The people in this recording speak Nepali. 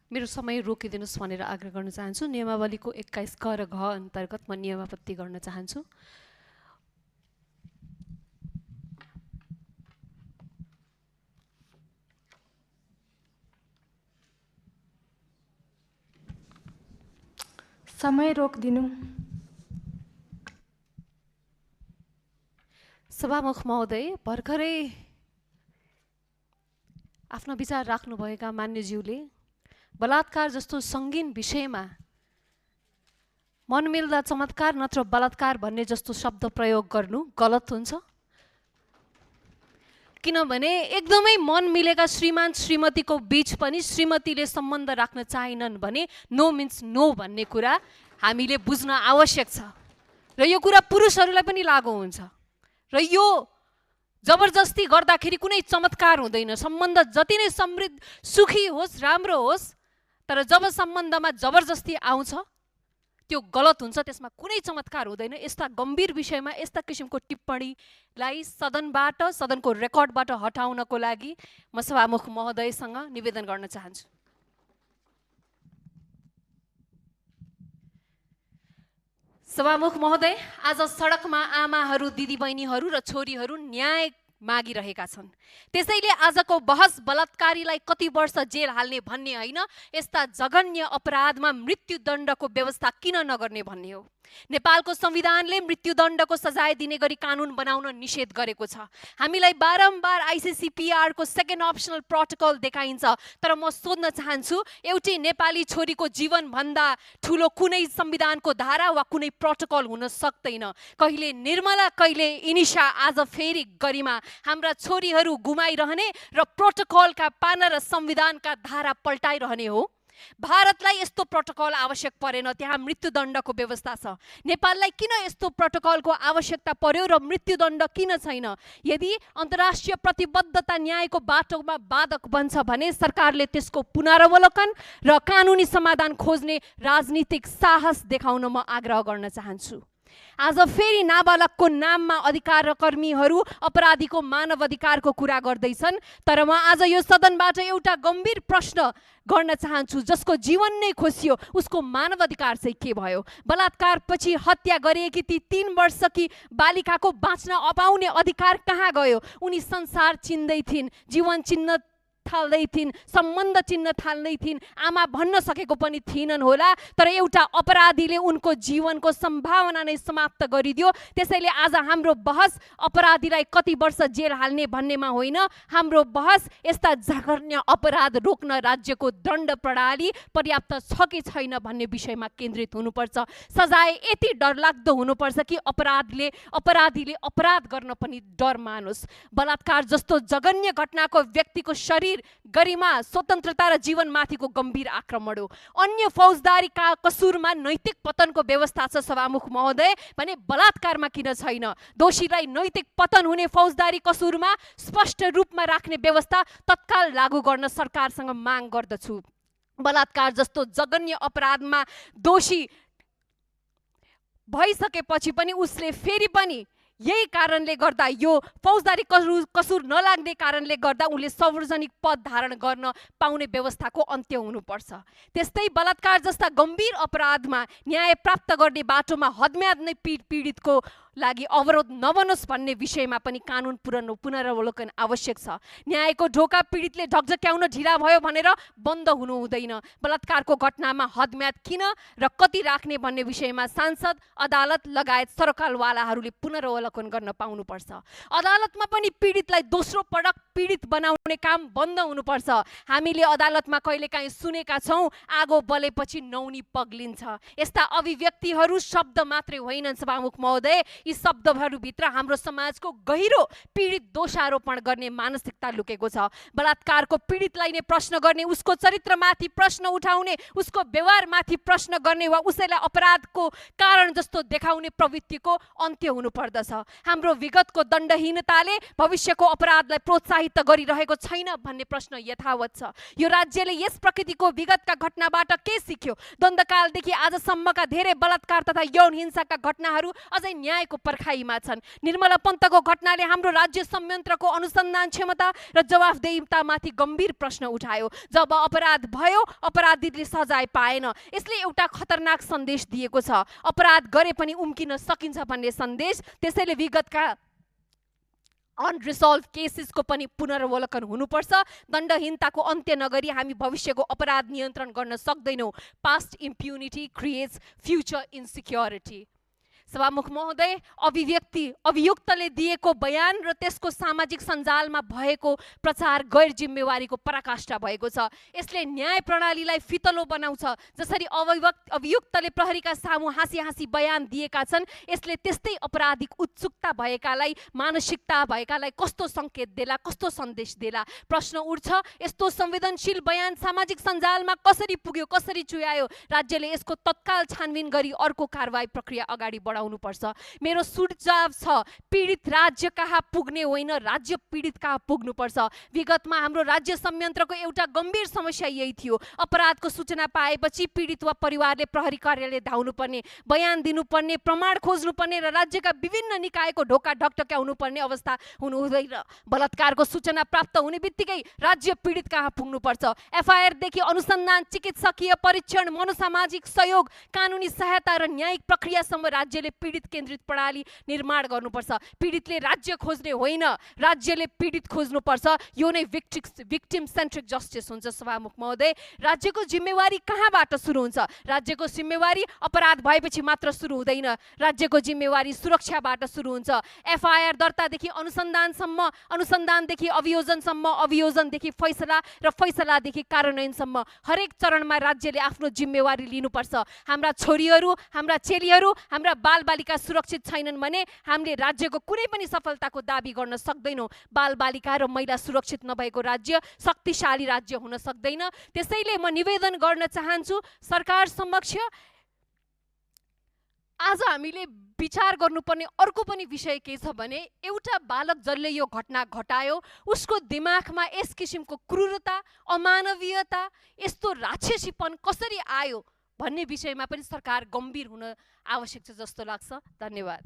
मेरो समय रोकिदिनुस् भनेर आग्रह गर्न चाहन्छु। नियमावलीको 21 क र घ अन्तर्गत म नियमावली गर्न चाहन्छु। समय रोकिदिनु। सभामुख महोदय, भर्खरै आफ्नो विचार राख्नुभएका मान्यज्यूले बलात्कार जस्तो सङ्गीन विषयमा मन मिल्दा चमत्कार नत्र बलात्कार भन्ने जस्तो शब्द प्रयोग गर्नु गलत हुन्छ। किनभने एकदमै मन मिलेका श्रीमान श्रीमतीको बीच पनि श्रीमतीले सम्बन्ध राख्न चाहिनन् भने नो मिन्स नो भन्ने कुरा हामीले बुझ्न आवश्यक छ र यो कुरा पुरुषहरूलाई पनि लागू हुन्छ। र यो जबरजस्ती गर्दाखेरि कुनै चमत्कार हुँदैन। सम्बन्ध जति नै समृद्ध सुखी होस् राम्रो होस्, तर जब सम्बन्धमा जबरजस्ती आउँछ त्यो गलत हुन्छ, त्यसमा कुनै चमत्कार हुँदैन। यस्ता गम्भीर विषयमा यस्ता किसिमको टिप्पणीलाई सदनबाट सदनको रेकर्डबाट हटाउनको लागि म सभामुख महोदयसँग निवेदन गर्न चाहन्छु। सभामुख महोदय, आज सडकमा आमाहरू दिदीबहिनीहरू र छोरीहरू न्याय मागिरहेका छन्। त्यसैले आजको बहस बलात्कारीलाई कति वर्ष जेल हाल्ने भन्ने होइन, यस्ता जघन्य अपराधमा मृत्युदण्डको व्यवस्था किन नगर्ने भन्ने हो। नेपालको संविधानले मृत्युदण्डको सजाय दिने गरी कानुन बनाउन निषेध गरेको छ। हामीलाई बारम्बार ICCPR को सेकेन्ड अप्सनल प्रोटोकल देखाइन्छ, तर म सोध्न चाहन्छु, एउटै नेपाली छोरीको जीवनभन्दा ठुलो कुनै संविधानको धारा वा कुनै प्रोटोकल हुन सक्दैन। कहिले निर्मला, कहिले इनिशा, आज फेरि गरिमा। हाम्रा छोरीहरू गुमाइरहने र प्रोटोकलका पाना र संविधानका धारा पल्टाइरहने हो। भारतलाई यस्तो प्रोटोकल आवश्यक परेन, त्यहाँ मृत्युदण्डको व्यवस्था छ। नेपाललाई किन यस्तो प्रोटोकलको आवश्यकता पर्यो र मृत्युदण्ड किन छैन? यदि अन्तर्राष्ट्रिय प्रतिबद्धता न्यायको बाटोमा बाधक बन्छ भने सरकारले त्यसको पुनरावलोकन र कानुनी समाधान खोज्ने राजनीतिक साहस देखाउन म आग्रह गर्न चाहन्छु। आज फेरि नाबालकको नाममा अधिकारकर्मीहरू अपराधीको मानव अधिकारको कुरा गर्दैछन्, तर म आज यो सदनबाट एउटा गम्भीर प्रश्न गर्न चाहन्छु, जसको जीवन नै खोसियो उसको मानव अधिकार चाहिँ के भयो? बलात्कार पछि हत्या गरिएकी ती 3 वर्षकी बालिकाको बाँच्न अपाउने अधिकार कहाँ गयो? उनी संसार चिन्दै थिइन्, जीवन चिन्न थाल्दै थिइन्, सम्बन्ध चिन्न थाल्दै थिइन्, आमा भन्न सकेको पनि थिएनन् होला, तर एउटा अपराधीले उनको जीवनको सम्भावना नै समाप्त गरिदियो। त्यसैले आज हाम्रो बहस अपराधीलाई कति वर्ष जेल हाल्ने भन्नेमा होइन, हाम्रो बहस यस्ता जघन्य अपराध रोक्न राज्यको दण्ड प्रणाली पर्याप्त छ कि छैन भन्ने विषयमा केन्द्रित हुनुपर्छ। सजाय यति डरलाग्दो हुनुपर्छ कि अपराधीले अपराध गर्न पनि डर मानोस्। बलात्कार जस्तो जघन्य घटनाको व्यक्तिको शरीर, गरिमा, स्वतन्त्रता र जीवनमाथिको गम्भीर आक्रमण हो। अन्य फौजदारी कसुरमा नैतिक पतनको व्यवस्था छ सभामुख महोदय भने बलात्कारमा किन छैन? दोषीलाई नैतिक पतन हुने फौजदारी कसुरमा स्पष्ट रूपमा राख्ने व्यवस्था तत्काल लागू गर्न सरकारसँग माग गर्दछु। बलात्कार जस्तो जघन्य अपराधमा दोषी भइसकेपछि पनि उसले फेरि पनि यही कारणले गर्दा, यो फौजदारी कसुर नलाग्ने कारणले गर्दा उनले सार्वजनिक पद धारण गर्न पाउने व्यवस्थाको अन्त्य हुनुपर्छ। त्यस्तै बलात्कार जस्ता गम्भीर अपराधमा न्याय प्राप्त गर्ने बाटोमा हदम्याद नै पीडितको लागि अवरोध नबनोस् भन्ने विषयमा पनि कानुन पुनरावलोकन आवश्यक छ। न्यायको ढोका पीडितले ढकझक्याउन ढिला भयो भनेर बन्द हुनु हुँदैन। बलात्कारको घटनामा हदम्याद किन र कति राख्ने भन्ने विषयमा सांसद, अदालत लगायत सरकारवालाहरूले पुनरावलोकन गर्न पाउनुपर्छ। अदालतमा पनि पीडितलाई दोस्रो पटक पीडित बनाउने काम बन्द हुनुपर्छ। हामीले अदालतमा कहिलेकाहीँ सुनेका छौँ, आगो बलेपछि नौनी पग्लिन्छ। यस्ता अभिव्यक्तिहरू शब्द मात्रै होइनन् सभामुख महोदय, यी शब्दहरूभित्र हाम्रो समाजको गहिरो पीडित दोषारोपण गर्ने मानसिकता लुकेको छ। बलात्कारको पीडितलाई नै प्रश्न गर्ने, उसको चरित्रमाथि प्रश्न उठाउने, उसको व्यवहारमाथि प्रश्न गर्ने वा उसैलाई अपराधको कारण जस्तो देखाउने प्रवृत्तिको अन्त्य हुनुपर्दछ। हाम्रो विगतको दण्डहीनताले भविष्यको अपराधलाई प्रोत्साहित गरिरहेको छैन भन्ने प्रश्न यथावत छ। यो राज्यले यस प्रकृतिको विगतका घटनाबाट के सिक्यो? द्वन्द्वकालदेखि आजसम्मका धेरै बलात्कार तथा यौन हिंसाका घटनाहरू अझै न्यायको न्यायको पर्खाइमा छन्। निर्मला पन्तको घटनाले हाम्रो राज्य संयन्त्रको अनुसन्धान क्षमता र जवाफदेहितामाथि गम्भीर प्रश्न उठायो। जब अपराध भयो, अपराधीले सजाय पाएन। यसले एउटा खतरनाक सन्देश दिएको छ, अपराध गरे पनि उम्किन सकिन्छ भन्ने सन्देश। त्यसैले विगतका अनरिसल्भ केसेसको पनि पुनरावलोकन हुनुपर्छ। दण्डहीनताको अन्त्य नगरी हामी भविष्यको अपराध नियन्त्रण गर्न सक्दैनौँ। Past impunity creates future insecurity. सभामुख महोदय, अभियुक्तले दिएको बयान र त्यसको सामाजिक सञ्जालमा भएको प्रचार गैर जिम्मेवारीको पराकाष्ठा भएको छ। यसले न्याय प्रणालीलाई फितलो बनाउँछ। जसरी अभियुक्तले प्रहरीका सामु हाँसी हाँसी बयान दिएका छन्, यसले त्यस्तै अपराधिक उत्सुकता भएकालाई, मानसिकता भएकालाई कस्तो सङ्केत देला, कस्तो सन्देश देला? प्रश्न उठ्छ, यस्तो संवेदनशील बयान सामाजिक सञ्जालमा कसरी पुग्यो, कसरी चुयायो? राज्यले यसको तत्काल छानबिन गरी अर्को कारबाही प्रक्रिया अगाडि बढाउनुपर्छ। मेरो सुझाव छ, पीडित राज्य कहाँ पुग्ने होइन, राज्य पीडित कहाँ पुग्नुपर्छ। विगतमा हाम्रो राज्य संयन्त्रको एउटा गम्भीर समस्या यही थियो। अपराधको सूचना पाएपछि पीडित वा परिवारले प्रहरी कार्यालय धाउनुपर्ने, बयान दिनुपर्ने, प्रमाण खोज्नुपर्ने र राज्यका विभिन्न निकायको ढोका ढकढक्याउनुपर्ने अवस्था हुनु हुँदैन। बलात्कारको सूचना प्राप्त हुने बित्तिकै राज्य पीडित कहाँ पुग्नुपर्छ। एफआइआरदेखि अनुसन्धान, चिकित्सकीय परीक्षण, मनोसामाजिक सहयोग, कानुनी सहायता र न्यायिक प्रक्रियासम्म राज्यले पीडित केन्द्रित प्रणाली निर्माण गर्नुपर्छ। पीडितले राज्य खोज्ने होइन, राज्यले पीडित खोज्नुपर्छ। यो नै विक्टिम सेन्ट्रिक जस्टिस हुन्छ। सभामुख महोदय, राज्यको जिम्मेवारी कहाँबाट सुरु हुन्छ? राज्यको जिम्मेवारी अपराध भएपछि मात्र सुरु हुँदैन। राज्यको जिम्मेवारी सुरक्षाबाट सुरु हुन्छ। एफआइआर दर्तादेखि अनुसन्धानसम्म, अनुसन्धानदेखि अभियोजनसम्म, अभियोजनदेखि फैसला र फैसलादेखि कार्यान्वयनसम्म हरेक चरणमा राज्यले आफ्नो जिम्मेवारी लिनुपर्छ। हाम्रा छोरीहरू, हाम्रा चेलीहरू, हाम्रा बालबालिका सुरक्षित छैनन् भने हामीले राज्यको कुनै पनि सफलताको दाबी गर्न सक्दैनौँ। बालबालिका र महिला सुरक्षित नभएको राज्य शक्तिशाली राज्य हुन सक्दैन। त्यसैले म निवेदन गर्न चाहन्छु सरकार समक्ष, आज हामीले विचार गर्नुपर्ने अर्को पनि विषय के छ भने, एउटा बालक जसले यो घटना घटायो उसको दिमागमा यस किसिमको क्रूरता, अमानवीयता, यस्तो राक्षसीपन कसरी आयो भन्ने विषयमा पनि सरकार गम्भीर हुन आवश्यक छ जस्तो लाग्छ। धन्यवाद।